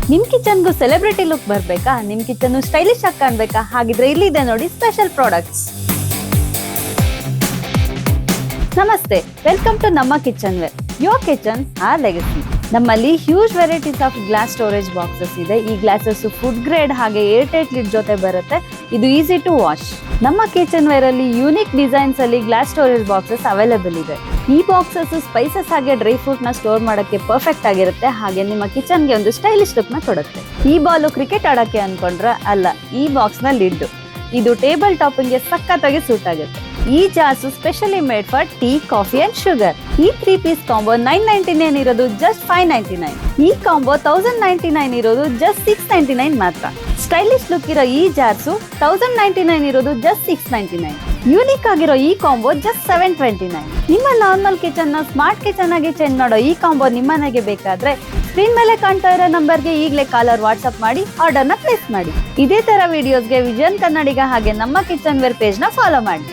ನಿಮ್ ಕಿಚನ್ಗೂ celebrity look ಬರ್ಬೇಕಾ? ನಿಮ್ ಕಿಚನ್ ಸ್ಟೈಲಿಶ್ ಆಗಿ ಕಾಣ್ಬೇಕಾ? ಹಾಗಿದ್ರೆ ಇಲ್ಲಿದೆ ನೋಡಿ ಸ್ಪೆಷಲ್ ಪ್ರಾಡಕ್ಟ್ಸ್. ನಮಸ್ತೆ, ವೆಲ್ಕಮ್ ಟು ನಮ್ಮ kitchen ware, your kitchen are legacy. ನಮ್ಮಲ್ಲಿ huge varieties of glass storage boxes ಇದೆ. ಈ ಗ್ಲಾಸಸ್ ಫುಡ್ ಗ್ರೇಡ್ ಹಾಗೆ ಏರ್ ಟೈಟ್ ಲಿಡ್ ಜೊತೆ ಬರುತ್ತೆ. ಇದು ಈಸಿ ಟು ವಾಶ್. ನಮ್ಮ ಕಿಚನ್ ವೇರ್ ಅಲ್ಲಿ ಯೂನಿಕ್ ಡಿಸೈನ್ಸ್ ಅಲ್ಲಿ ಗ್ಲಾಸ್ ಸ್ಟೋರೇಜ್ ಬಾಕ್ಸಸ್ ಅವೈಲೇಬಲ್ ಇದೆ. ಈ ಬಾಕ್ಸಸ್ ಸ್ಪೈಸಸ್ ಹಾಗೆ ಡ್ರೈ ಫ್ರೂಟ್ ನ ಸ್ಟೋರ್ ಮಾಡಕ್ಕೆ ಪರ್ಫೆಕ್ಟ್ ಆಗಿರುತ್ತೆ. ಹಾಗೆ ನಿಮ್ಮ ಕಿಚನ್ ಗೆ ಒಂದು ಸ್ಟೈಲಿಶ್ ಲುಕ್ ನ ಕೊಡುತ್ತೆ. ಈ ಬಾಲು ಕ್ರಿಕೆಟ್ ಆಡಕ್ಕೆ ಅನ್ಕೊಂಡ್ರೆ ಅಲ್ಲ, ಈ ಬಾಕ್ಸ್ ನ ಲಿಡ್ ಇದು ಟೇಬಲ್ ಟಾಪಿಂಗ್ ಗೆ ಸಖತ್ತಾಗಿ ಸೂಟ್ ಆಗುತ್ತೆ. ಈ jars specially made for tea, coffee and sugar. ಈ 3 ಪೀಸ್ ಕಾಂಬೋ 999 ಇರೋದು ಜಸ್ಟ್ 599. ಈ ಕಾಂಬೋ 1099 ಇರೋದು ಜಸ್ಟ್ 699 ಮಾತ್ರ. ಸ್ಟೈಲಿಶ್ ಲುಕ್ ಇರೋ ಈ ಜಾರ್ಸು 1099 ಇರೋದು ಜಸ್ಟ್ 699. ಯೂನಿಕ್ ಆಗಿರೋ ಈ ಕಾಂಬೋ ಜಸ್ಟ್ 729. ನಿಮ್ಮ ನಾರ್ಮಲ್ ಕಿಚನ್ ನ ಸ್ಮಾರ್ಟ್ ಕಿಚನ್ ಆಗಿ ಚೇಂಜ್ ಮಾಡೋ ಈ ಕಾಂಬೋ ನಿಮ್ಮನೆಗೆ ಬೇಕಾದ್ರೆ ಸ್ಕ್ರೀನ್ ಮೇಲೆ ಕಾಣ್ತಾ ಇರೋ ನಂಬರ್ಗೆ ಈಗಲೇ ಕಾಲರ್ ವಾಟ್ಸ್ಆಪ್ ಮಾಡಿ ಆರ್ಡರ್ ನ ಪ್ಲೇಸ್ ಮಾಡಿ. ಇದೇ ತರ ವಿಡಿಯೋಸ್ಗೆ ವಿಜಯನ್ ಕನ್ನಡಿಗ ಹಾಗೆ ನಮ್ಮ ಕಿಚನ್ ವೇರ್ ಪೇಜ್ ನ ಫಾಲೋ ಮಾಡಿ.